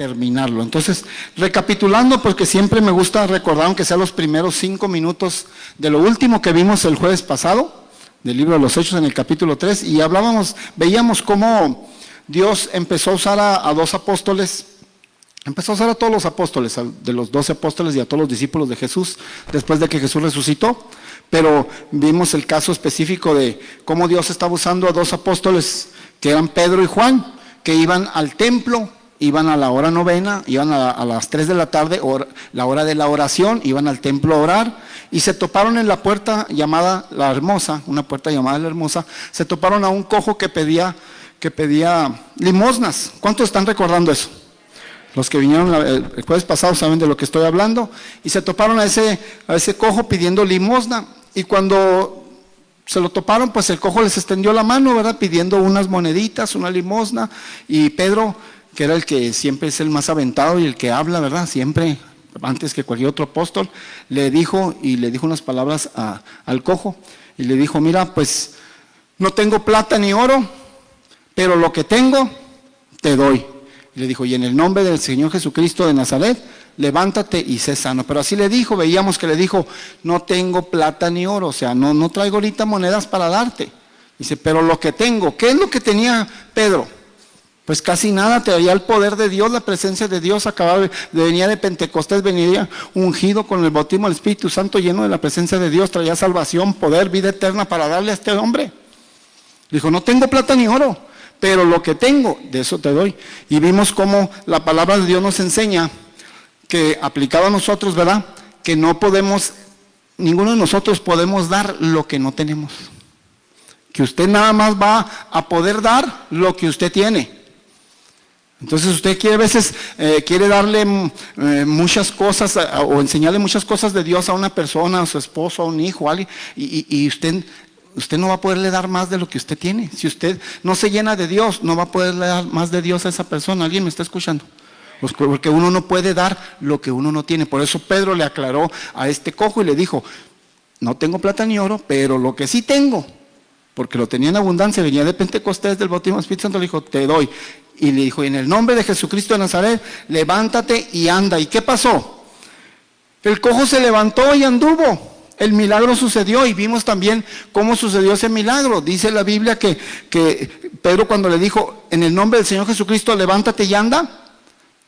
terminarlo. Entonces, recapitulando, porque siempre me gusta recordar, aunque sea los primeros 5 minutos de lo último que vimos el jueves pasado, del libro de los Hechos en el capítulo 3, y veíamos cómo Dios empezó a usar a 2 apóstoles, empezó a usar a todos los apóstoles, de los 12 apóstoles y a todos los discípulos de Jesús, después de que Jesús resucitó, pero vimos el caso específico de cómo Dios estaba usando a 2 apóstoles, que eran Pedro y Juan, que iban al templo, iban a la hora novena, iban a las 3 de la tarde, la hora de la oración, iban al templo a orar, y se toparon en la puerta llamada La Hermosa, una puerta llamada La Hermosa, se toparon a un cojo que pedía limosnas. ¿Cuántos están recordando eso? Los que vinieron el jueves pasado saben de lo que estoy hablando, y se toparon a ese cojo pidiendo limosna, y cuando se lo toparon, pues el cojo les extendió la mano, ¿verdad? Pidiendo unas moneditas, una limosna, y Pedro, que era el que siempre es el más aventado y el que habla, ¿verdad? Siempre, antes que cualquier otro apóstol, le dijo unas palabras al cojo, y le dijo: mira, pues no tengo plata ni oro, pero lo que tengo te doy. Y le dijo: y en el nombre del Señor Jesucristo de Nazaret, levántate y sé sano. Pero así le dijo, veíamos que le dijo: no tengo plata ni oro, o sea, no traigo ahorita monedas para darte. Dice: pero lo que tengo, ¿qué es lo que tenía Pedro? Pues casi nada, traía el poder de Dios, la presencia de Dios, venía de Pentecostés, venía ungido con el bautismo del Espíritu Santo, lleno de la presencia de Dios, traía salvación, poder, vida eterna para darle a este hombre. Dijo: no tengo plata ni oro, pero lo que tengo, de eso te doy. Y vimos cómo la palabra de Dios nos enseña que, aplicado a nosotros, ¿verdad?, que no podemos, ninguno de nosotros podemos dar lo que no tenemos. Que usted nada más va a poder dar lo que usted tiene. Entonces usted quiere a veces, quiere darle muchas cosas o enseñarle muchas cosas de Dios a una persona, a su esposo, a un hijo, a alguien, y usted no va a poderle dar más de lo que usted tiene. Si usted no se llena de Dios, no va a poderle dar más de Dios a esa persona. ¿Alguien me está escuchando? Pues porque uno no puede dar lo que uno no tiene. Por eso Pedro le aclaró a este cojo y le dijo: no tengo plata ni oro, pero lo que sí tengo, porque lo tenía en abundancia, venía de Pentecostés, del bautismo del Espíritu Santo, le dijo: te doy. Y le dijo: en el nombre de Jesucristo de Nazaret, levántate y anda. ¿Y qué pasó? El cojo se levantó y anduvo. El milagro sucedió, y vimos también cómo sucedió ese milagro. Dice la Biblia que Pedro, cuando le dijo: en el nombre del Señor Jesucristo, levántate y anda,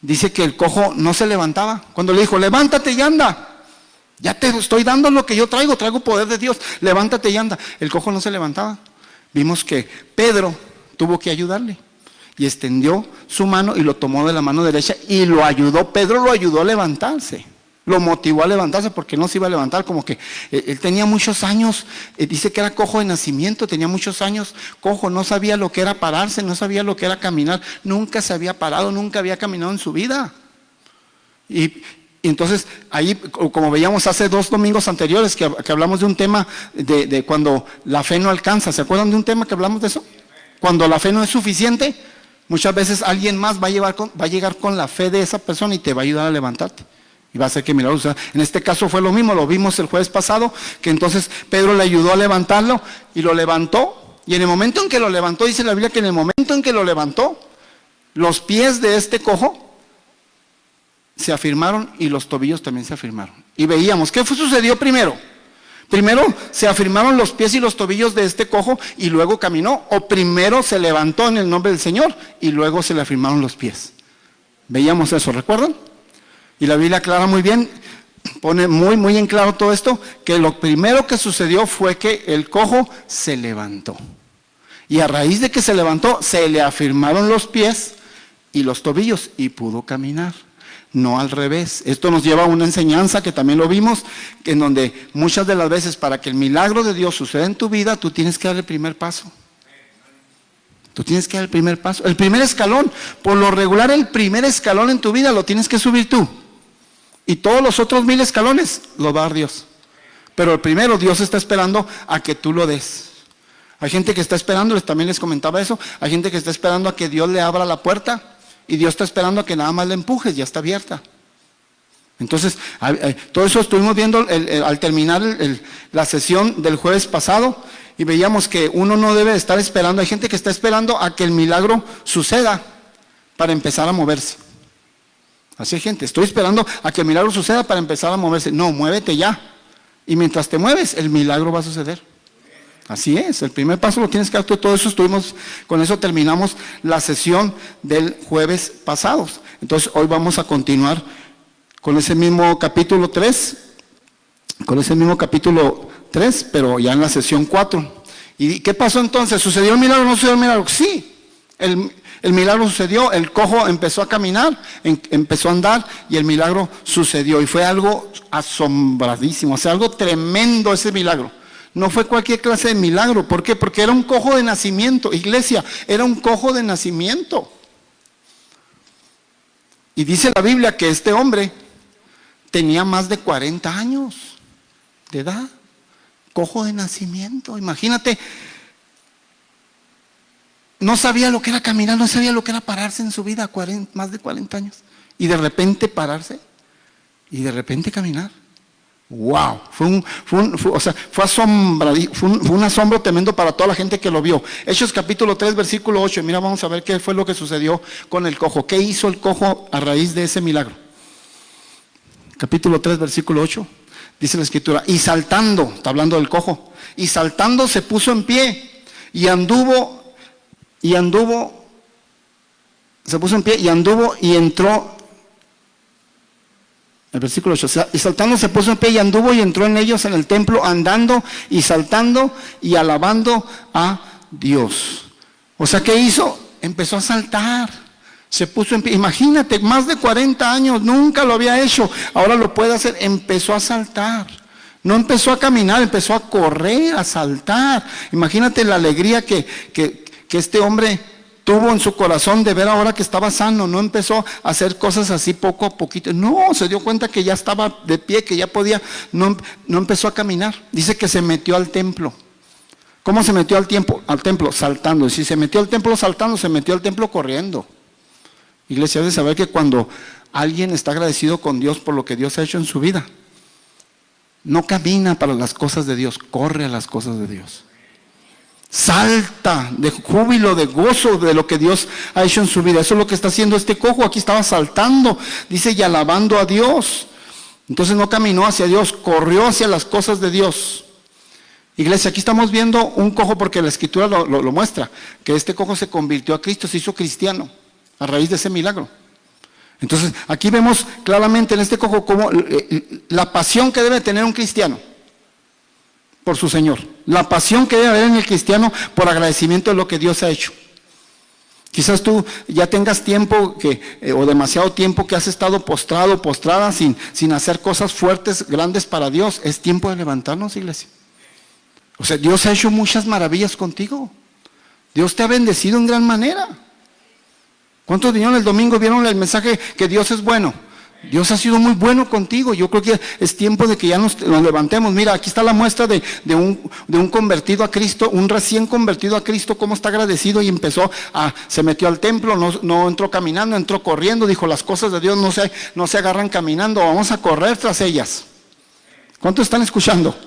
dice que el cojo no se levantaba. Cuando le dijo: levántate y anda, ya te estoy dando lo que yo traigo poder de Dios, levántate y anda. El cojo no se levantaba. Vimos que Pedro tuvo que ayudarle, y extendió su mano y lo tomó de la mano derecha y lo ayudó. Pedro lo ayudó a levantarse, lo motivó a levantarse, porque no se iba a levantar. Como que él tenía muchos años, dice que era cojo de nacimiento, tenía muchos años cojo, no sabía lo que era pararse, no sabía lo que era caminar, nunca se había parado, nunca había caminado en su vida. Y entonces ahí, como veíamos hace 2 domingos anteriores, que hablamos de un tema de cuando la fe no alcanza. ¿Se acuerdan de un tema que hablamos de eso? Cuando la fe no es suficiente, muchas veces alguien más va a llegar con la fe de esa persona y te va a ayudar a levantarte, y va a hacer que milagros. En este caso fue lo mismo, lo vimos el jueves pasado, que entonces Pedro le ayudó a levantarlo y lo levantó. Y en el momento en que lo levantó, dice la Biblia que en el momento en que lo levantó, los pies de este cojo se afirmaron y los tobillos también se afirmaron. Y veíamos, ¿qué sucedió primero? Primero se afirmaron los pies y los tobillos de este cojo y luego caminó, o primero se levantó en el nombre del Señor y luego se le afirmaron los pies. Veíamos eso, ¿recuerdan? Y la Biblia aclara muy bien, pone muy en claro todo esto, que lo primero que sucedió fue que el cojo se levantó. Y a raíz de que se levantó, se le afirmaron los pies y los tobillos y pudo caminar. No al revés. Esto nos lleva a una enseñanza que también lo vimos, en donde muchas de las veces, para que el milagro de Dios suceda en tu vida, tú tienes que dar el primer paso. Tú tienes que dar el primer paso, el primer escalón. Por lo regular, el primer escalón en tu vida lo tienes que subir tú, y todos los otros 1000 escalones los va a dar Dios. Pero el primero, Dios está esperando a que tú lo des. Hay gente que está esperando, también les comentaba eso, hay gente que está esperando a que Dios le abra la puerta, y Dios está esperando a que nada más le empujes, ya está abierta. Entonces, todo eso estuvimos viendo al terminar la sesión del jueves pasado, y veíamos que uno no debe estar esperando. Hay gente que está esperando a que el milagro suceda para empezar a moverse. Así hay gente, estoy esperando a que el milagro suceda para empezar a moverse. No, muévete ya. Y mientras te mueves, el milagro va a suceder. Así es, el primer paso lo tienes que dar tú. Todo eso con eso terminamos la sesión del jueves pasado. Entonces hoy vamos a continuar con ese mismo capítulo 3, pero ya en la sesión 4. ¿Y qué pasó entonces? ¿Sucedió el milagro o no sucedió el milagro? Sí, el milagro sucedió, el cojo empezó a caminar, empezó a andar y el milagro sucedió. Y fue algo asombradísimo, o sea, algo tremendo ese milagro. No fue cualquier clase de milagro. ¿Por qué? Porque era un cojo de nacimiento. Iglesia, era un cojo de nacimiento. Y dice la Biblia que este hombre tenía más de 40 años de edad. Cojo de nacimiento. Imagínate, no sabía lo que era caminar, no sabía lo que era pararse en su vida, más de 40 años. Y de repente pararse y de repente caminar. ¡Wow! Fue un asombro tremendo para toda la gente que lo vio. Hechos capítulo 3, versículo 8. Mira, vamos a ver qué fue lo que sucedió con el cojo. ¿Qué hizo el cojo a raíz de ese milagro? Capítulo 3, versículo 8. Dice la escritura, y saltando, está hablando del cojo, y saltando se puso en pie, y se puso en pie, y anduvo, y entró, el versículo 8, y saltando se puso en pie, y anduvo, y entró en ellos en el templo, andando, y saltando, y alabando a Dios. O sea, ¿qué hizo? Empezó a saltar. Se puso en pie, imagínate, más de 40 años, nunca lo había hecho, ahora lo puede hacer, empezó a saltar. No empezó a caminar, empezó a correr, a saltar. Imagínate la alegría que este hombre tuvo en su corazón de ver ahora que estaba sano. No empezó a hacer cosas así poco a poquito, no, se dio cuenta que ya estaba de pie, que ya podía, no empezó a caminar. Dice que se metió al templo. ¿Cómo se metió al templo? Saltando. Si se metió al templo saltando, se metió al templo corriendo. Iglesia, debe saber que cuando alguien está agradecido con Dios por lo que Dios ha hecho en su vida, no camina para las cosas de Dios, corre a las cosas de Dios. Salta de júbilo, de gozo de lo que Dios ha hecho en su vida. Eso es lo que está haciendo este cojo. Aquí estaba saltando, dice, y alabando a Dios. Entonces no caminó hacia Dios, corrió hacia las cosas de Dios. Iglesia, aquí estamos viendo un cojo porque la escritura lo muestra, que este cojo se convirtió a Cristo, se hizo cristiano a raíz de ese milagro. Entonces, aquí vemos claramente en este cojo como la pasión que debe tener un cristiano por su Señor. La pasión que debe haber en el cristiano por agradecimiento de lo que Dios ha hecho. Quizás tú ya tengas tiempo o demasiado tiempo que has estado postrado, postrada, sin hacer cosas fuertes, grandes para Dios. Es tiempo de levantarnos, iglesia. O sea, Dios ha hecho muchas maravillas contigo. Dios te ha bendecido en gran manera. ¿Cuántos vinieron el domingo, vieron el mensaje que Dios es bueno? Dios ha sido muy bueno contigo. Yo creo que es tiempo de que ya nos levantemos. Mira, aquí está la muestra de un convertido a Cristo, un recién convertido a Cristo, cómo está agradecido y se metió al templo, no entró caminando, entró corriendo, dijo, las cosas de Dios no se agarran caminando, vamos a correr tras ellas. ¿Cuántos están escuchando?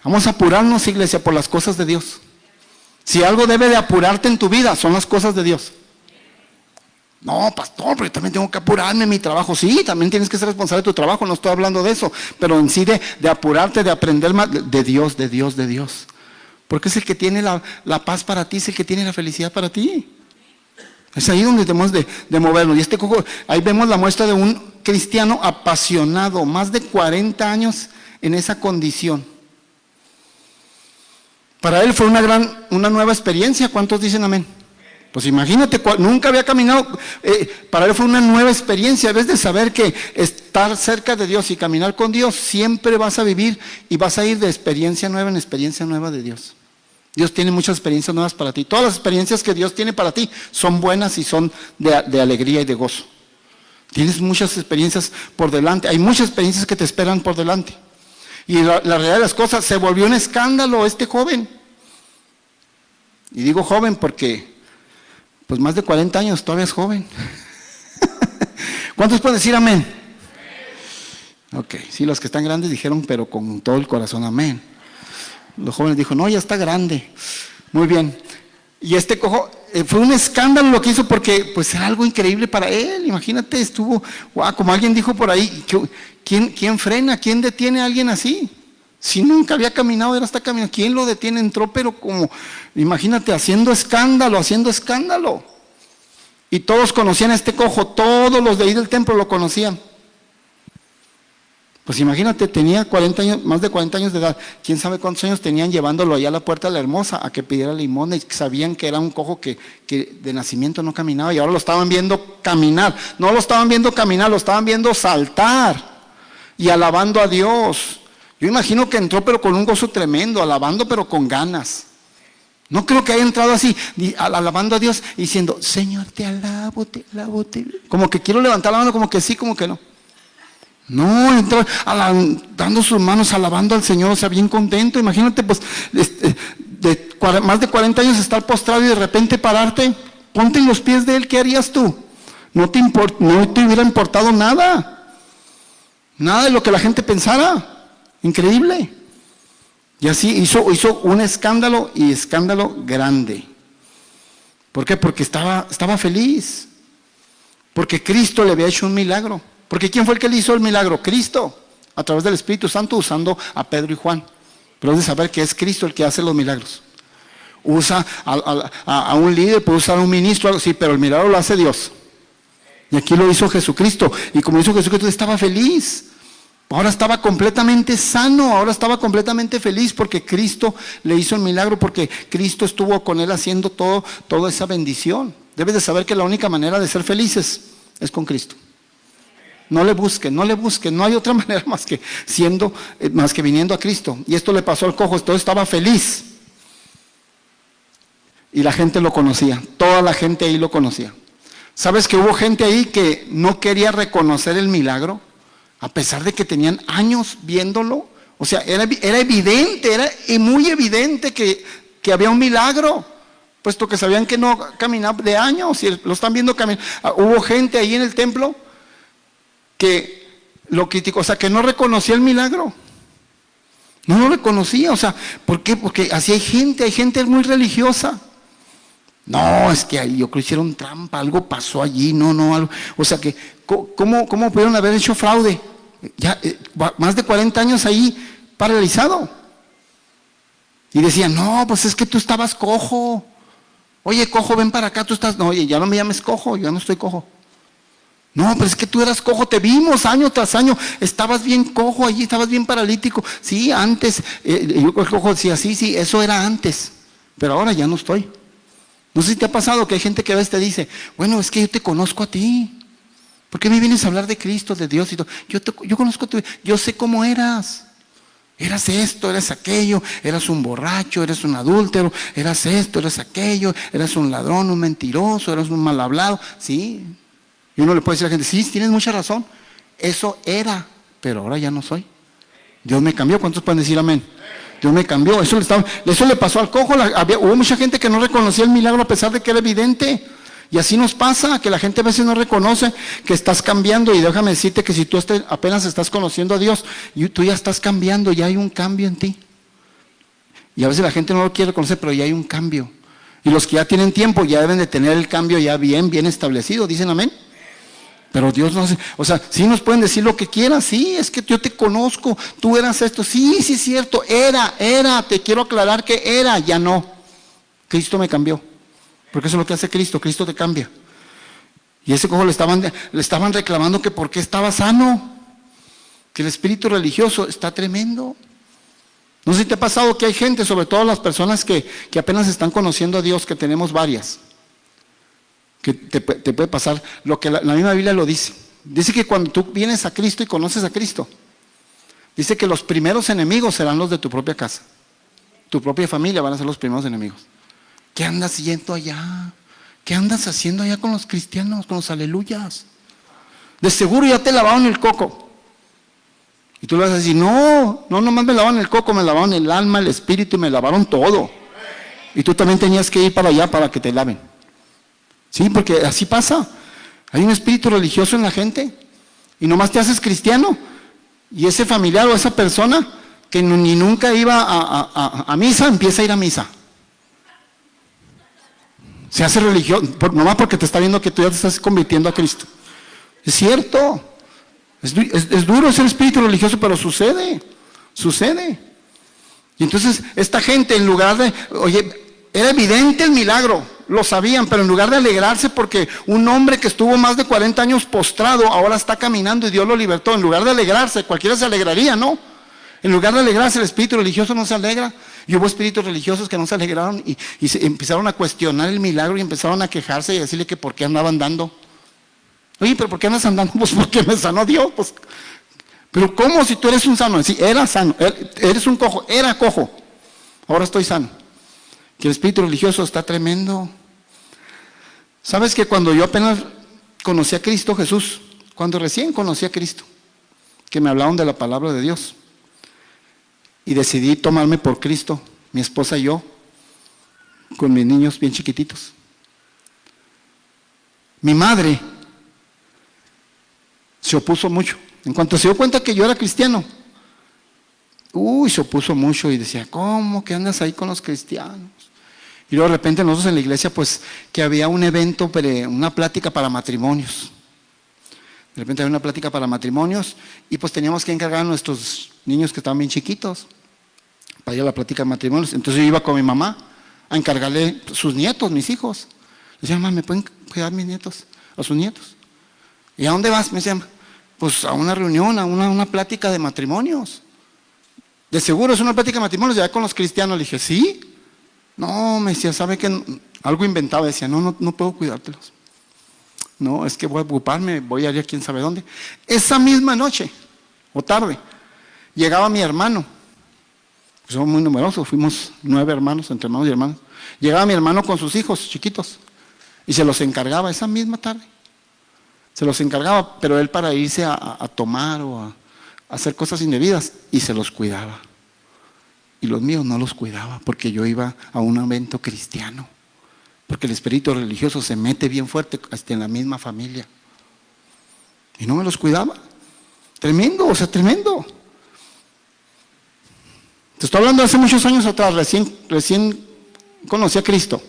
Vamos a apurarnos, iglesia, por las cosas de Dios. Si algo debe de apurarte en tu vida, son las cosas de Dios. No, pastor, pero yo también tengo que apurarme en mi trabajo. Sí, también tienes que ser responsable de tu trabajo, no estoy hablando de eso. Pero en sí de apurarte, de aprender más de Dios, de Dios, de Dios. Porque es el que tiene la paz para ti, es el que tiene la felicidad para ti. Es ahí donde tenemos de movernos. Y este cojo, ahí vemos la muestra de un cristiano apasionado, más de 40 años en esa condición. Para él fue una nueva experiencia. ¿Cuántos dicen amén? Pues imagínate, nunca había caminado, para él fue una nueva experiencia. Debes de saber que estar cerca de Dios y caminar con Dios, siempre vas a vivir y vas a ir de experiencia nueva en experiencia nueva de Dios. Dios tiene muchas experiencias nuevas para ti. Todas las experiencias que Dios tiene para ti son buenas y son de alegría y de gozo. Tienes muchas experiencias por delante, hay muchas experiencias que te esperan por delante. Y la realidad de las cosas, se volvió un escándalo este joven. Y digo joven porque pues más de 40 años, todavía es joven. ¿Cuántos pueden decir amén? Ok, sí, los que están grandes dijeron, pero con todo el corazón, amén. Los jóvenes dijo, no, ya está grande. Muy bien. Y este cojo fue un escándalo lo que hizo porque pues era algo increíble para él. Imagínate, estuvo, wow, como alguien dijo por ahí, ¿quién frena? ¿Quién detiene a alguien así? Si nunca había caminado, ahora está caminando. ¿Quién lo detiene? Entró, pero como, imagínate, haciendo escándalo. Y todos conocían a este cojo, todos los de ahí del templo lo conocían. Pues imagínate, tenía 40 años, más de 40 años de edad. ¿Quién sabe cuántos años tenían llevándolo allá a la puerta de la Hermosa a que pidiera limosna? Y sabían que era un cojo que de nacimiento no caminaba y ahora lo estaban viendo caminar. No lo estaban viendo caminar, lo estaban viendo saltar y alabando a Dios. Yo imagino que entró pero con un gozo tremendo, alabando pero con ganas. No creo que haya entrado así, alabando a Dios, diciendo, Señor, te alabo, como que quiero levantar la mano, como que sí, como que no. No, entró dando sus manos, alabando al Señor, o sea, bien contento. Imagínate, pues, más de 40 años estar postrado y de repente pararte, ponte en los pies de Él, ¿qué harías tú? No te hubiera importado nada de lo que la gente pensara. Increíble. Y así hizo un escándalo, y escándalo grande. ¿Por qué? Porque estaba feliz. Porque Cristo le había hecho un milagro. Porque ¿quién fue el que le hizo el milagro? Cristo, a través del Espíritu Santo, usando a Pedro y Juan. Pero es de saber que es Cristo el que hace los milagros. Usa a un líder, puede usar a un ministro, algo así, pero el milagro lo hace Dios. Y aquí lo hizo Jesucristo. Y como hizo Jesucristo, estaba feliz. Ahora estaba completamente sano, ahora estaba completamente feliz porque Cristo le hizo el milagro, porque Cristo estuvo con él haciendo toda esa bendición. Debes de saber que la única manera de ser felices es con Cristo. No le busquen, no hay otra manera más que viniendo a Cristo. Y esto le pasó al cojo, entonces estaba feliz. Y la gente lo conocía, toda la gente ahí lo conocía. ¿Sabes que hubo gente ahí que no quería reconocer el milagro? A pesar de que tenían años viéndolo. O sea, era evidente, era muy evidente que había un milagro, puesto que sabían que no caminaba de años y lo están viendo caminar. Hubo gente ahí en el templo que lo criticó, o sea, que no reconocía el milagro. No lo reconocía, o sea, ¿por qué? Porque así hay gente muy religiosa. No, es que ahí yo creo que hicieron trampa, algo pasó allí, algo. O sea que, ¿cómo pudieron haber hecho fraude? Ya, más de 40 años ahí, paralizado. Y decían, no, pues es que tú estabas cojo. Oye, cojo, ven para acá, tú estás, no, oye, ya no me llames cojo, yo no estoy cojo. No, pero es que tú eras cojo, te vimos año tras año, estabas bien cojo allí, estabas bien paralítico. Sí, antes, yo el cojo decía, sí, eso era antes, pero ahora ya no estoy. No sé si te ha pasado que hay gente que a veces te dice, bueno, es que yo te conozco a ti. ¿Por qué me vienes a hablar de Cristo, de Dios y todo? Yo conozco a tu, yo sé cómo eras. Eras esto, eras aquello, eras un borracho, eras un adúltero, eras esto, eras aquello, eras un ladrón, un mentiroso, eras un mal hablado. Sí. Y uno le puede decir a la gente, sí, tienes mucha razón. Eso era, pero ahora ya no soy. Dios me cambió. ¿Cuántos pueden decir amén? Dios me cambió. Eso le pasó al cojo. Hubo mucha gente que no reconocía el milagro a pesar de que era evidente. Y así nos pasa, que la gente a veces no reconoce que estás cambiando. Y déjame decirte que si tú apenas estás conociendo a Dios, tú ya estás cambiando, ya hay un cambio en ti. Y a veces la gente no lo quiere reconocer, pero ya hay un cambio. Y los que ya tienen tiempo ya deben de tener el cambio ya bien establecido. ¿Dicen amén? Pero Dios no hace, o sea, sí nos pueden decir lo que quieran, sí, es que yo te conozco, tú eras esto, sí, es cierto, era, te quiero aclarar que era, ya no. Cristo me cambió, porque eso es lo que hace Cristo te cambia. Y ese cojo le estaban reclamando que por qué estaba sano, que el espíritu religioso está tremendo. No sé si te ha pasado que hay gente, sobre todo las personas que apenas están conociendo a Dios, que tenemos varias, que te puede pasar lo que la misma Biblia lo dice. Dice que cuando tú vienes a Cristo y conoces a Cristo, dice que los primeros enemigos serán los de tu propia casa. Tu propia familia van a ser los primeros enemigos. ¿Qué andas yendo allá? ¿Qué andas haciendo allá con los cristianos, con los aleluyas? De seguro ya te lavaron el coco. Y tú le vas a decir, no, nomás me lavaron el coco, me lavaron el alma, el espíritu y me lavaron todo. Y tú también tenías que ir para allá para que te laven. Sí, porque así pasa. Hay un espíritu religioso en la gente y nomás te haces cristiano y ese familiar o esa persona que ni nunca iba a misa, empieza a ir a misa. Se hace religioso, nomás porque te está viendo que tú ya te estás convirtiendo a Cristo. Es cierto. Es duro ser espíritu religioso, pero sucede. Y entonces esta gente, en lugar de, oye, era evidente el milagro, lo sabían, pero en lugar de alegrarse porque un hombre que estuvo más de 40 años postrado, ahora está caminando y Dios lo libertó, en lugar de alegrarse, cualquiera se alegraría, ¿no? En lugar de alegrarse, el espíritu religioso no se alegra. Y hubo espíritus religiosos que no se alegraron y se empezaron a cuestionar el milagro y empezaron a quejarse y a decirle que por qué andaban andando. Oye, ¿pero por qué andas andando? Pues porque me sanó Dios. Pues. Pero ¿cómo si tú eres un sano? Sí, era sano, eres un cojo, era cojo. Ahora estoy sano. Que el espíritu religioso está tremendo. ¿Sabes que cuando yo apenas conocí a Cristo Jesús, cuando recién conocí a Cristo, que me hablaron de la palabra de Dios, y decidí tomarme por Cristo, mi esposa y yo, con mis niños bien chiquititos. Mi madre se opuso mucho. En cuanto se dio cuenta que yo era cristiano, se opuso mucho y decía, ¿cómo que andas ahí con los cristianos? Y luego de repente nosotros en la iglesia, pues, que había un evento, una plática para matrimonios. De repente había una plática para matrimonios y pues teníamos que encargar a nuestros niños que estaban bien chiquitos para ir a la plática de matrimonios. Entonces yo iba con mi mamá a encargarle sus nietos, mis hijos. Le decía, mamá, ¿me pueden cuidar mis nietos? A sus nietos. ¿Y a dónde vas? Me decían, pues a una reunión, a una plática de matrimonios. De seguro es una plática de matrimonios, ya con los cristianos. Le dije, ¿sí? No, me decía, ¿sabe qué? Algo inventaba, decía, no puedo cuidártelos. No, es que voy a ocuparme, voy a ir a quién sabe dónde. Esa misma noche, o tarde, llegaba mi hermano. Pues somos muy numerosos, fuimos 9 hermanos, entre hermanos y hermanas. Llegaba mi hermano con sus hijos chiquitos y se los encargaba esa misma tarde. Se los encargaba, pero él para irse a tomar o a hacer cosas indebidas, y se los cuidaba. Y los míos no los cuidaba porque yo iba a un evento cristiano. Porque el espíritu religioso se mete bien fuerte hasta en la misma familia. Y no me los cuidaba. Tremendo, o sea, tremendo. Te estoy hablando de hace muchos años atrás, recién conocí a Cristo.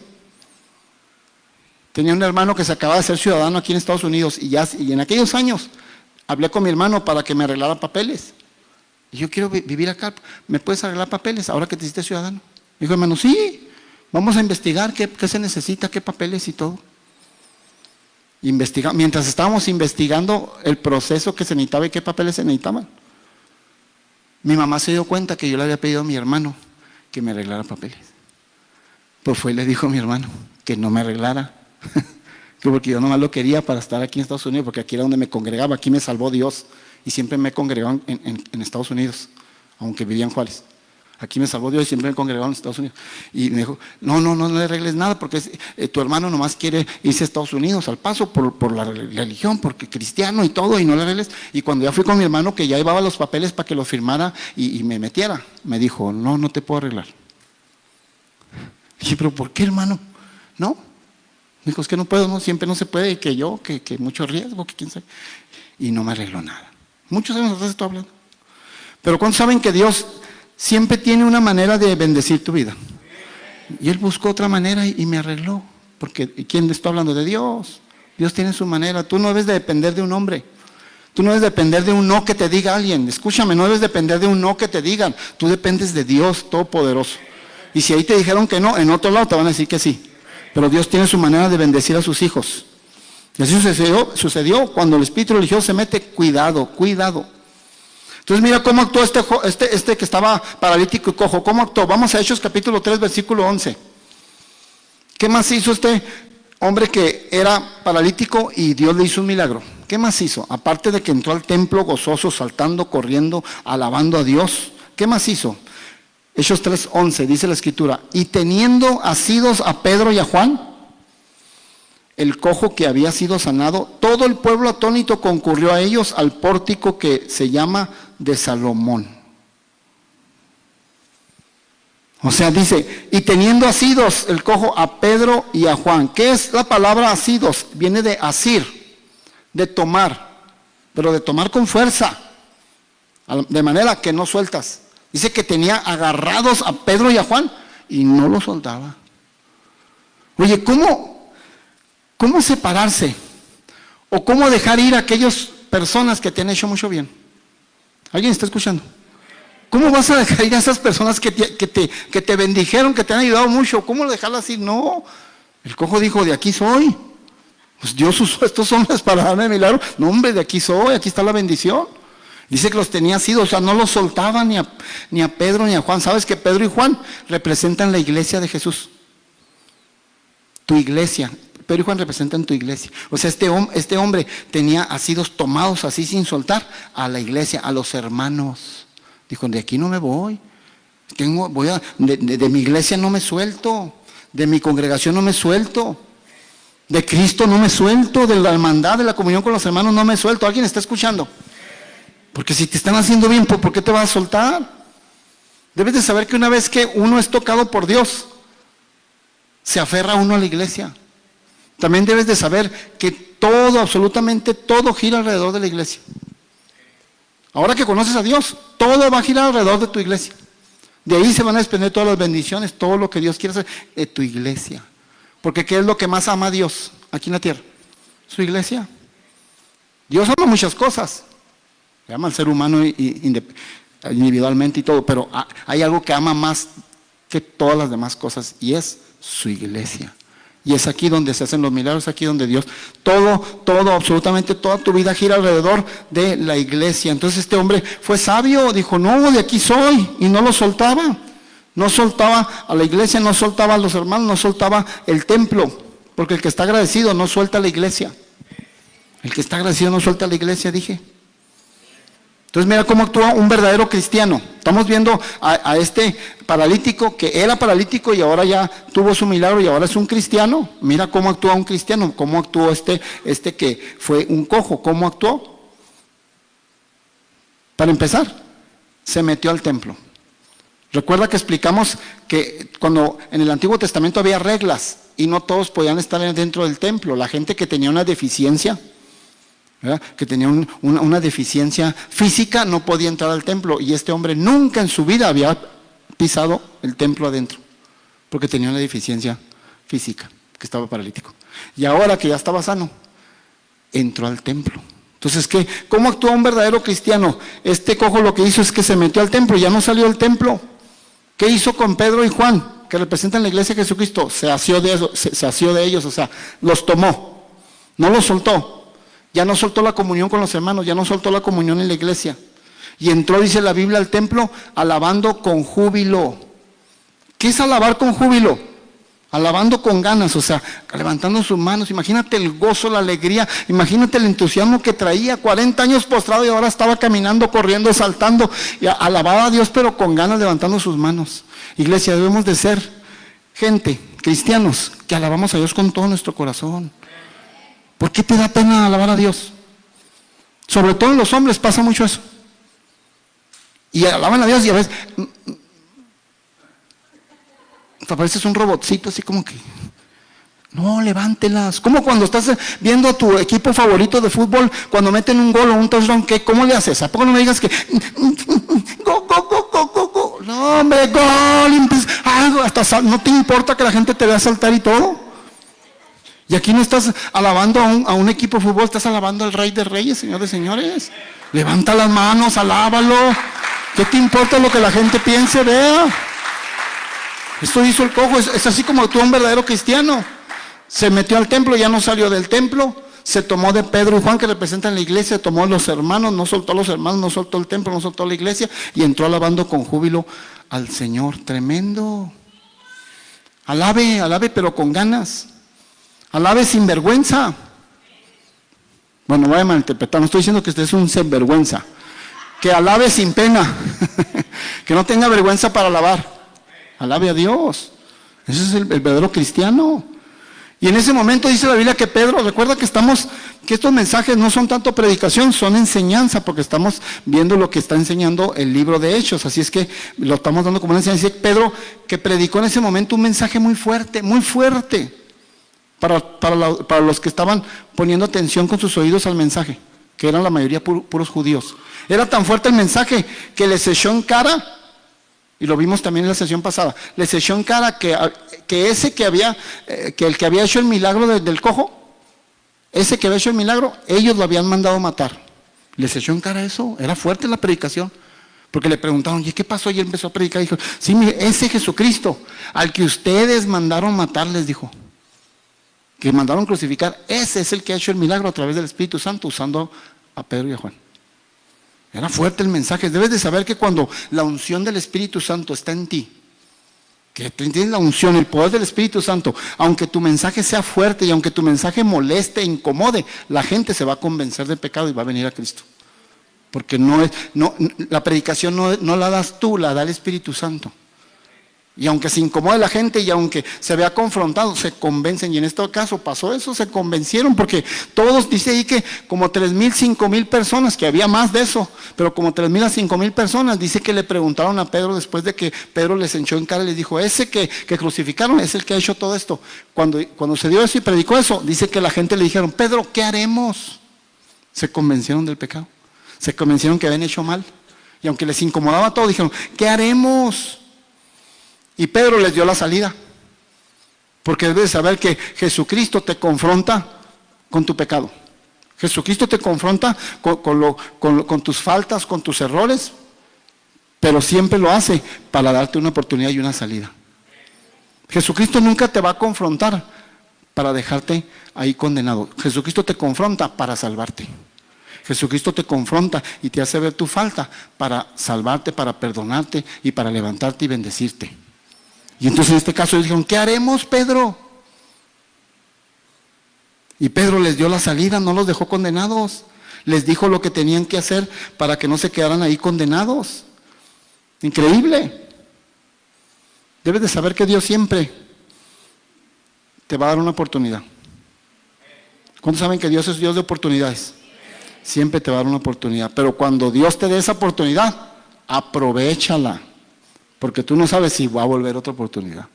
Tenía un hermano que se acababa de ser ciudadano aquí en Estados Unidos y en aquellos años hablé con mi hermano para que me arreglara papeles. Y yo quiero vivir acá, ¿me puedes arreglar papeles ahora que te hiciste ciudadano? Me dijo, hermano, sí. Vamos a investigar qué se necesita, qué papeles y todo. Mientras estábamos investigando el proceso que se necesitaba y qué papeles se necesitaban, mi mamá se dio cuenta que yo le había pedido a mi hermano que me arreglara papeles. Pues fue y le dijo a mi hermano que no me arreglara, porque yo nomás lo quería para estar aquí en Estados Unidos, porque aquí era donde me congregaba, aquí me salvó Dios y siempre me he congregado en Estados Unidos, aunque vivía en Juárez. Aquí me salvó Dios y siempre me congregaba en Estados Unidos. Y me dijo, no le arregles nada porque tu hermano nomás quiere irse a Estados Unidos al paso por la religión, porque cristiano y todo, y no le arregles. Y cuando ya fui con mi hermano que ya llevaba los papeles para que los firmara y me metiera, me dijo, no te puedo arreglar. Dije, ¿pero por qué, hermano? No. Me dijo, es que no puedo, no, siempre no se puede, que mucho riesgo, que quién sabe. Y no me arregló nada. Muchos años atrás estoy hablando. Pero ¿cuántos saben que Dios siempre tiene una manera de bendecir tu vida? Y Él buscó otra manera y me arregló. Porque ¿quién está hablando? De Dios. Dios tiene su manera. Tú no debes de depender de un hombre. Tú no debes depender de un no que te diga alguien. Escúchame, no debes depender de un no que te digan. Tú dependes de Dios Todopoderoso. Y si ahí te dijeron que no, en otro lado te van a decir que sí. Pero Dios tiene su manera de bendecir a sus hijos. Y así sucedió cuando el espíritu religioso se mete. Cuidado. Entonces mira cómo actuó este que estaba paralítico y cojo. ¿Cómo actuó? Vamos a Hechos capítulo 3, versículo 11. ¿Qué más hizo este hombre que era paralítico y Dios le hizo un milagro? ¿Qué más hizo? Aparte de que entró al templo gozoso, saltando, corriendo, alabando a Dios. ¿Qué más hizo? Hechos 3, 11, dice la escritura. Y teniendo asidos a Pedro y a Juan, el cojo que había sido sanado, todo el pueblo atónito concurrió a ellos al pórtico que se llama de Salomón. O sea, dice, y teniendo asidos el cojo a Pedro y a Juan. ¿Qué es la palabra asidos? Viene de asir, de tomar, pero de tomar con fuerza, de manera que no sueltas. Dice que tenía agarrados a Pedro y a Juan y no los soltaba. Oye, ¿cómo separarse? ¿O cómo dejar ir a aquellas personas que te han hecho mucho bien? ¿Alguien está escuchando? ¿Cómo vas a dejar ir a esas personas que te bendijeron, que te han ayudado mucho? ¿Cómo dejarlas ir? No. El cojo dijo, de aquí soy. Pues Dios usó a estos hombres para darme milagro. No, hombre, de aquí soy, aquí está la bendición. Dice que los tenía asidos, o sea, no los soltaban ni a Pedro ni a Juan. ¿Sabes que Pedro y Juan representan la iglesia de Jesús? Tu iglesia. Pedro y Juan representan tu iglesia. O sea, este hombre tenía asidos tomados así sin soltar a la iglesia, a los hermanos. Dijo, de aquí no me voy. De mi iglesia no me suelto. De mi congregación no me suelto. De Cristo no me suelto. De la hermandad, de la comunión con los hermanos no me suelto. ¿Alguien está escuchando? Porque si te están haciendo bien, ¿por qué te vas a soltar? Debes de saber que una vez que uno es tocado por Dios, se aferra uno a la iglesia. También debes de saber que todo, absolutamente todo gira alrededor de la iglesia. Ahora que conoces a Dios, todo va a girar alrededor de tu iglesia. De ahí se van a desprender todas las bendiciones, todo lo que Dios quiere hacer de tu iglesia. Porque ¿qué es lo que más ama a Dios aquí en la tierra? Su iglesia. Dios ama muchas cosas. Ama al ser humano individualmente y todo, pero hay algo que ama más que todas las demás cosas y es su iglesia. Y es aquí donde se hacen los milagros, aquí donde Dios, todo, absolutamente toda tu vida gira alrededor de la iglesia. Entonces este hombre fue sabio, dijo, no, de aquí soy, y no lo soltaba. No soltaba a la iglesia, no soltaba a los hermanos, no soltaba el templo, porque el que está agradecido no suelta la iglesia. El que está agradecido no suelta la iglesia, dije. Entonces mira cómo actúa un verdadero cristiano. Estamos viendo a este paralítico que era paralítico y ahora ya tuvo su milagro y ahora es un cristiano. Mira cómo actúa un cristiano, cómo actuó este que fue un cojo, cómo actuó. Para empezar, se metió al templo. Recuerda que explicamos que cuando en el Antiguo Testamento había reglas y no todos podían estar dentro del templo. La gente que tenía una deficiencia, ¿verdad?, que tenía una deficiencia física, no podía entrar al templo. Y este hombre nunca en su vida había pisado el templo adentro, porque tenía una deficiencia física, que estaba paralítico. Y ahora que ya estaba sano, entró al templo. Entonces, ¿cómo actúa un verdadero cristiano? Este cojo lo que hizo es que se metió al templo, ya no salió del templo. ¿Qué hizo con Pedro y Juan, que representan la iglesia de Jesucristo? Se asió de ellos, o sea, los tomó, no los soltó. Ya no soltó la comunión con los hermanos, ya no soltó la comunión en la iglesia. Y entró, dice la Biblia, al templo alabando con júbilo. ¿Qué es alabar con júbilo? Alabando con ganas, o sea, levantando sus manos. Imagínate el gozo, la alegría, imagínate el entusiasmo que traía. 40 años postrado y ahora estaba caminando, corriendo, saltando. Y alababa a Dios, pero con ganas, levantando sus manos. Iglesia, debemos de ser gente, cristianos, que alabamos a Dios con todo nuestro corazón. ¿Por qué te da pena alabar a Dios? Sobre todo en los hombres pasa mucho eso. Y alaban a Dios y a veces te pareces un robotcito así como que, no, levántelas. Como cuando estás viendo a tu equipo favorito de fútbol, cuando meten un gol o un touchdown, ¿cómo le haces? ¿A poco no me digas que go, go, go, go, go, go? No, hombre, gol, algo, hasta no te importa que la gente te vea saltar y todo. Y aquí no estás alabando a un equipo de fútbol, estás alabando al Rey de Reyes, Señor de Señores. Levanta las manos, alábalo. ¿Qué te importa lo que la gente piense? Vea. Esto hizo el cojo, es así como actuó un verdadero cristiano. Se metió al templo, ya no salió del templo. Se tomó de Pedro y Juan, que representan la iglesia, tomó a los hermanos, no soltó a los hermanos, no soltó el templo, no soltó la iglesia, y entró alabando con júbilo al Señor. Tremendo. Alabe, pero con ganas. Alabe sin vergüenza. Bueno, voy a malinterpretar, no estoy diciendo que usted es un sinvergüenza. Que alabe sin pena. Que no tenga vergüenza para alabar. Alabe a Dios. Ese es el verdadero cristiano. Y en ese momento dice la Biblia que Pedro, recuerda que estos mensajes no son tanto predicación, son enseñanza, porque estamos viendo lo que está enseñando el libro de Hechos. Así es que lo estamos dando como una enseñanza. Dice Pedro que predicó en ese momento un mensaje muy fuerte, muy fuerte. Para los que estaban poniendo atención con sus oídos al mensaje, que eran la mayoría puros judíos. Era tan fuerte el mensaje que les echó en cara, y lo vimos también en la sesión pasada, les echó en cara que que ese que había, que el que había hecho el milagro del cojo, ese que había hecho el milagro, ellos lo habían mandado matar. Les echó en cara eso, era fuerte la predicación. Porque le preguntaron, ¿y qué pasó? Y él empezó a predicar y dijo, sí, mire, ese Jesucristo, al que ustedes mandaron matar, les dijo, que mandaron crucificar, ese es el que ha hecho el milagro a través del Espíritu Santo, usando a Pedro y a Juan. Era fuerte el mensaje. Debes de saber que cuando la unción del Espíritu Santo está en ti, que tú tienes la unción, el poder del Espíritu Santo, aunque tu mensaje sea fuerte y aunque tu mensaje moleste, incomode, la gente se va a convencer del pecado y va a venir a Cristo. Porque la predicación no la das tú, la da el Espíritu Santo. Y aunque se incomode la gente y aunque se vea confrontado, se convencen. Y en este caso pasó eso, se convencieron, porque todos, dice ahí que como 3,000, 5,000 personas, que había más de eso, pero como 3,000 a 5,000 personas, dice que le preguntaron a Pedro después de que Pedro les echó en cara y les dijo, ese que crucificaron es el que ha hecho todo esto. Cuando se dio eso y predicó eso, dice que la gente le dijeron, Pedro, ¿qué haremos? Se convencieron del pecado. Se convencieron que habían hecho mal. Y aunque les incomodaba todo, dijeron, ¿qué haremos? Y Pedro les dio la salida. Porque debes saber que Jesucristo te confronta con tu pecado. Jesucristo te confronta con tus faltas, con tus errores, pero siempre lo hace para darte una oportunidad y una salida. Jesucristo nunca te va a confrontar para dejarte ahí condenado. Jesucristo te confronta para salvarte. Jesucristo te confronta y te hace ver tu falta para salvarte, para perdonarte y para levantarte y bendecirte. Y entonces en este caso ellos dijeron, ¿qué haremos, Pedro? Y Pedro les dio la salida, no los dejó condenados. Les dijo lo que tenían que hacer para que no se quedaran ahí condenados. Increíble. Debes de saber que Dios siempre te va a dar una oportunidad. ¿Cuántos saben que Dios es Dios de oportunidades? Siempre te va a dar una oportunidad, pero cuando Dios te dé esa oportunidad, aprovéchala, porque tú no sabes si va a volver otra oportunidad.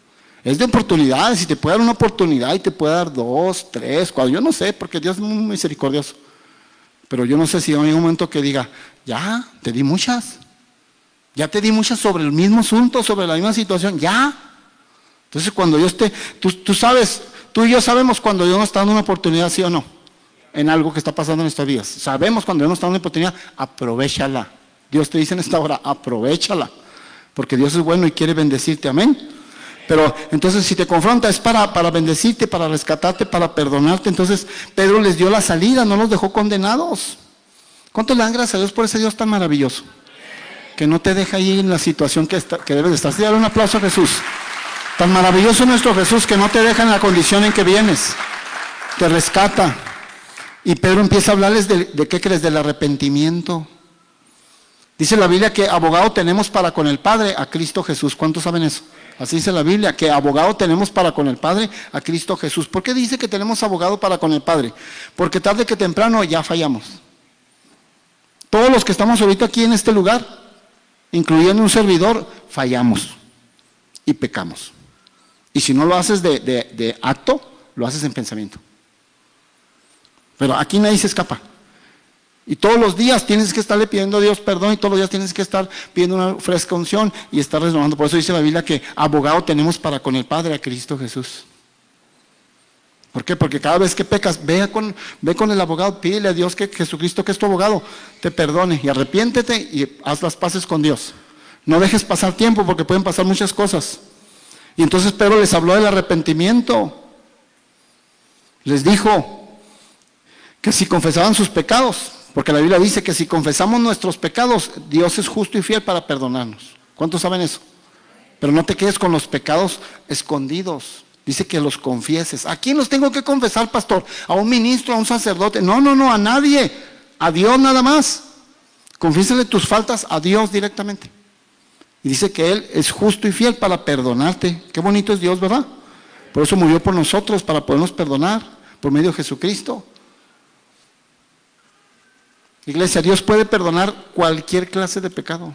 Es de oportunidades, y te puede dar una oportunidad y te puede dar 2, 3, 4, yo no sé, porque Dios es muy misericordioso, pero yo no sé si hay un momento que diga, ya te di muchas sobre el mismo asunto, sobre la misma situación, ya. Entonces cuando Dios tú sabes, tú y yo sabemos cuando Dios nos está dando una oportunidad, sí o no, en algo que está pasando en nuestras vidas. Sabemos cuando Dios nos está dando una oportunidad, aprovéchala. Dios te dice en esta hora, aprovéchala, porque Dios es bueno y quiere bendecirte, amén. Pero entonces si te confronta es para bendecirte, para rescatarte, para perdonarte. Entonces Pedro les dio la salida, no los dejó condenados. ¿Cuánto le dan gracias a Dios por ese Dios tan maravilloso? Que no te deja ahí en la situación que debes de estar. Sí, dale un aplauso a Jesús. Tan maravilloso nuestro Jesús que no te deja en la condición en que vienes, te rescata. Y Pedro empieza a hablarles de ¿qué crees? Del arrepentimiento. Dice la Biblia que abogado tenemos para con el Padre, a Cristo Jesús. ¿Cuántos saben eso? Así dice la Biblia, que abogado tenemos para con el Padre, a Cristo Jesús. ¿Por qué dice que tenemos abogado para con el Padre? Porque tarde que temprano ya fallamos. Todos los que estamos ahorita aquí en este lugar, incluyendo un servidor, fallamos y pecamos. Y si no lo haces de acto, lo haces en pensamiento. Pero aquí nadie se escapa. Y todos los días tienes que estarle pidiendo a Dios perdón y todos los días tienes que estar pidiendo una fresca unción y estar renovando. Por eso dice la Biblia que abogado tenemos para con el Padre, a Cristo Jesús. ¿Por qué? Porque cada vez que pecas, ve con el abogado, pídele a Dios que Jesucristo, que es tu abogado, te perdone y arrepiéntete y haz las paces con Dios. No dejes pasar tiempo porque pueden pasar muchas cosas. Y entonces Pedro les habló del arrepentimiento. Les dijo que si confesaban sus pecados, porque la Biblia dice que si confesamos nuestros pecados, Dios es justo y fiel para perdonarnos. ¿Cuántos saben eso? Pero no te quedes con los pecados escondidos. Dice que los confieses. ¿A quién los tengo que confesar, pastor? ¿A un ministro, a un sacerdote? No, a nadie. A Dios nada más. Confiésale tus faltas a Dios directamente. Y dice que Él es justo y fiel para perdonarte. Qué bonito es Dios, ¿verdad? Por eso murió por nosotros, para podernos perdonar, por medio de Jesucristo. Iglesia, Dios puede perdonar cualquier clase de pecado.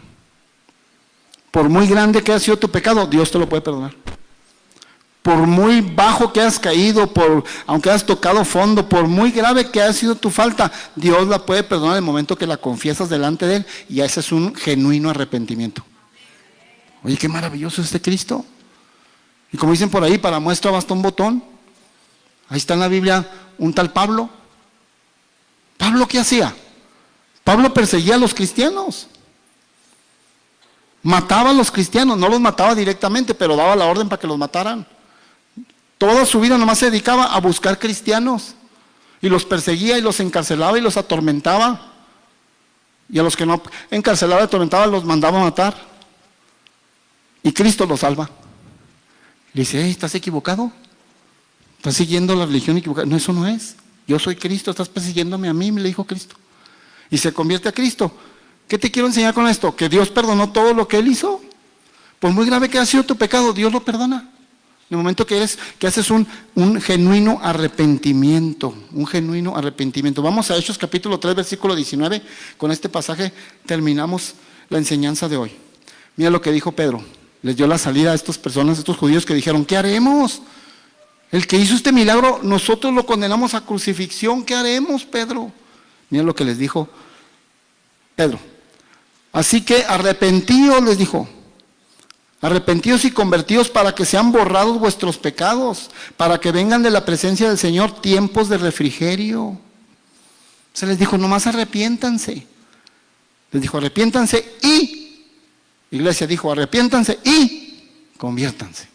Por muy grande que haya sido tu pecado, Dios te lo puede perdonar. Por muy bajo que hayas caído, aunque hayas tocado fondo, por muy grave que haya sido tu falta, Dios la puede perdonar en el momento que la confiesas delante de Él, y ese es un genuino arrepentimiento. Oye, qué maravilloso es este Cristo. Y como dicen por ahí, para muestra basta un botón. Ahí está en la Biblia un tal Pablo. ¿Pablo qué hacía? Pablo perseguía a los cristianos. Mataba a los cristianos, no los mataba directamente, pero daba la orden para que los mataran. Toda su vida nomás se dedicaba a buscar cristianos. Y los perseguía y los encarcelaba y los atormentaba. Y a los que no encarcelaba y atormentaba los mandaba a matar. Y Cristo los salva. Le dice, ¿estás equivocado? ¿Estás siguiendo la religión equivocada? No, eso no es. Yo soy Cristo, estás persiguiéndome a mí, me le dijo Cristo. Y se convierte a Cristo. ¿Qué te quiero enseñar con esto? Que Dios perdonó todo lo que Él hizo. Por muy grave que haya sido tu pecado, Dios lo perdona. En el momento que haces un genuino arrepentimiento, un genuino arrepentimiento. Vamos a Hechos capítulo 3, versículo 19. Con este pasaje terminamos la enseñanza de hoy. Mira lo que dijo Pedro. Les dio la salida a estas personas, a estos judíos que dijeron, ¿qué haremos? El que hizo este milagro, nosotros lo condenamos a crucifixión. ¿Qué haremos, Pedro? Mira lo que les dijo Pedro. Así que arrepentíos, les dijo. Arrepentíos y convertíos para que sean borrados vuestros pecados, para que vengan de la presencia del Señor tiempos de refrigerio. Se les dijo, nomás arrepiéntanse. Les dijo, arrepiéntanse y, iglesia dijo, arrepiéntanse y conviértanse.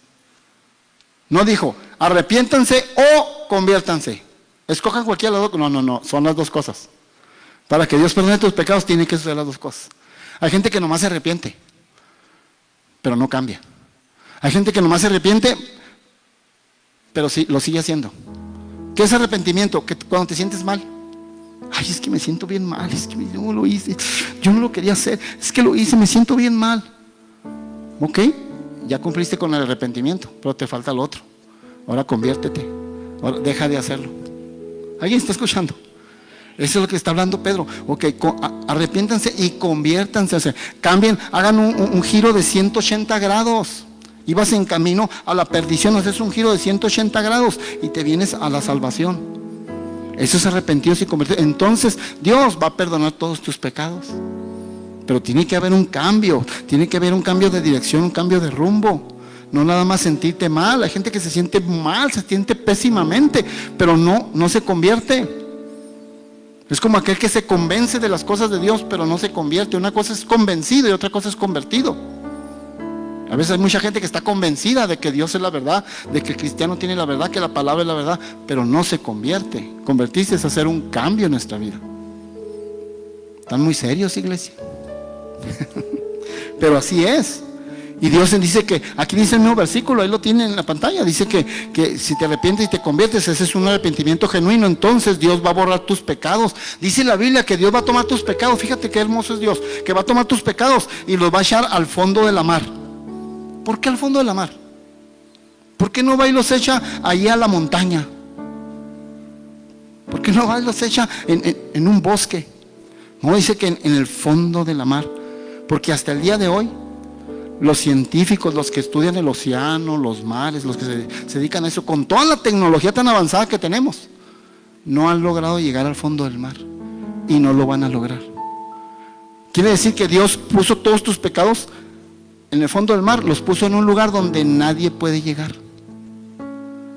No dijo, arrepiéntanse o conviértanse. Escojan cualquiera de las dos. No, son las dos cosas. Para que Dios perdone tus pecados tiene que suceder las dos cosas. Hay gente que nomás se arrepiente, pero no cambia. Hay gente que nomás se arrepiente, pero sí, lo sigue haciendo. ¿Qué es arrepentimiento? Que cuando te sientes mal. Ay, es que me siento bien mal, es que yo lo hice, yo no lo quería hacer, es que lo hice, me siento bien mal. Ok, ya cumpliste con el arrepentimiento, pero te falta lo otro. Ahora conviértete, ahora deja de hacerlo. ¿Alguien está escuchando? Eso es lo que está hablando Pedro. Ok, arrepiéntanse y conviértanse. O sea, cambien, hagan un giro de 180 grados. Ibas en camino a la perdición, haces un giro de 180 grados y te vienes a la salvación. Eso es arrepentidos y convertidos. Entonces Dios va a perdonar todos tus pecados. Pero tiene que haber un cambio, tiene que haber un cambio de dirección, un cambio de rumbo. No nada más sentirte mal. Hay gente que se siente mal, se siente pésimamente, pero no se convierte. Es como aquel que se convence de las cosas de Dios, pero no se convierte. Una cosa es convencido y otra cosa es convertido. A veces hay mucha gente que está convencida de que Dios es la verdad, de que el cristiano tiene la verdad, que la palabra es la verdad, pero no se convierte. Convertirse es hacer un cambio en nuestra vida. ¿Están muy serios, iglesia? Pero así es. Y Dios dice que, aquí dice el mismo versículo, ahí lo tiene en la pantalla, dice que si te arrepientes y te conviertes, ese es un arrepentimiento genuino, entonces Dios va a borrar tus pecados. Dice la Biblia que Dios va a tomar tus pecados, fíjate qué hermoso es Dios, que va a tomar tus pecados y los va a echar al fondo de la mar. ¿Por qué al fondo de la mar? ¿Por qué no va y los echa ahí a la montaña? ¿Por qué no va y los echa en un bosque? No, dice que en el fondo de la mar, porque hasta el día de hoy los científicos, los que estudian el océano, los mares, los que se dedican a eso, con toda la tecnología tan avanzada que tenemos, no han logrado llegar al fondo del mar y no lo van a lograr. Quiere decir que Dios puso todos tus pecados en el fondo del mar, los puso en un lugar donde nadie puede llegar,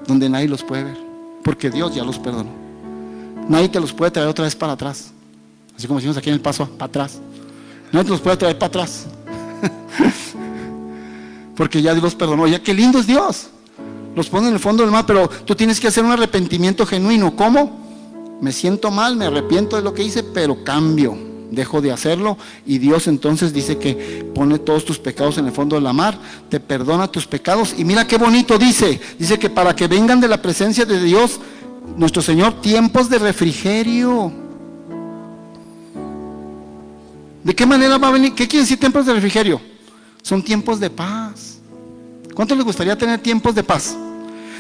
donde nadie los puede ver, porque Dios ya los perdonó. Nadie te los puede traer otra vez para atrás, así como decimos aquí en El Paso, para atrás. Nadie te los puede traer para atrás. Porque ya Dios los perdonó. Ya qué lindo es Dios. Los pone en el fondo del mar, pero tú tienes que hacer un arrepentimiento genuino. ¿Cómo? Me siento mal, me arrepiento de lo que hice, pero cambio, dejo de hacerlo. Y Dios entonces dice que pone todos tus pecados en el fondo de la mar, te perdona tus pecados. Y mira qué bonito dice que para que vengan de la presencia de Dios nuestro Señor tiempos de refrigerio. ¿De qué manera va a venir? ¿Qué quiere decir tiempos de refrigerio? Son tiempos de paz. ¿Cuánto les gustaría tener tiempos de paz?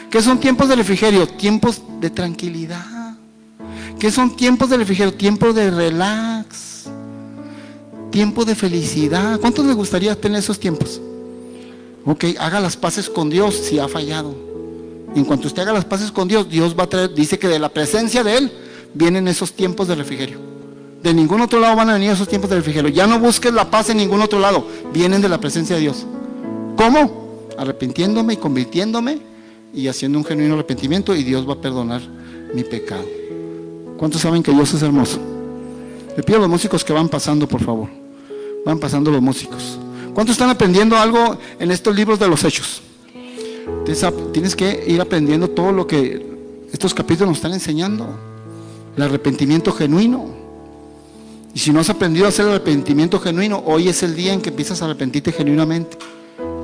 ¿Qué son tiempos de refrigerio? Tiempos de tranquilidad. ¿Qué son tiempos de refrigerio? Tiempos de relax, tiempo de felicidad. ¿Cuántos les gustaría tener esos tiempos? Ok, haga las paces con Dios si ha fallado. En cuanto usted haga las paces con Dios, Dios va a traer, dice que de la presencia de Él vienen esos tiempos de refrigerio. De ningún otro lado van a venir esos tiempos de refrigerio. Ya no busques la paz en ningún otro lado, vienen de la presencia de Dios. ¿Cómo? arrepintiéndome y convirtiéndome y haciendo un genuino arrepentimiento, y Dios va a perdonar mi pecado. ¿Cuántos saben que Dios es hermoso? Le pido a los músicos que van pasando, por favor. Van pasando los músicos. ¿Cuántos están aprendiendo algo en estos libros de los Hechos? Tienes que ir aprendiendo todo lo que estos capítulos nos están enseñando. El arrepentimiento genuino. Y si no has aprendido a hacer el arrepentimiento genuino, hoy es el día en que empiezas a arrepentirte genuinamente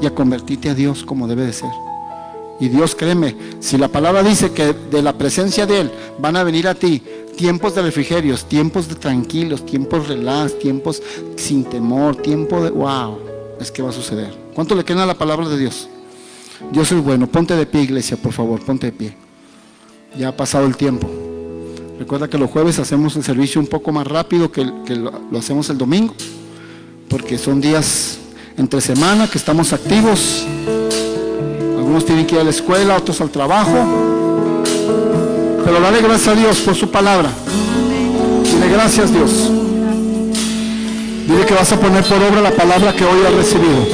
y a convertirte a Dios como debe de ser. Y Dios, créeme, si la palabra dice que de la presencia de Él van a venir a ti tiempos de refrigerios, tiempos de tranquilos, tiempos relax, tiempos sin temor, tiempo de wow, es que va a suceder. ¿Cuánto le creen a la palabra de Dios? Dios es bueno. Ponte de pie, iglesia, por favor, ponte de pie. Ya ha pasado el tiempo. Recuerda que los jueves hacemos el servicio un poco más rápido que lo hacemos el domingo, porque son días entre semana que estamos activos. Algunos tienen que ir a la escuela, otros al trabajo. Pero dale gracias a Dios por su palabra. Dile gracias, Dios. Dile que vas a poner por obra la palabra que hoy has recibido.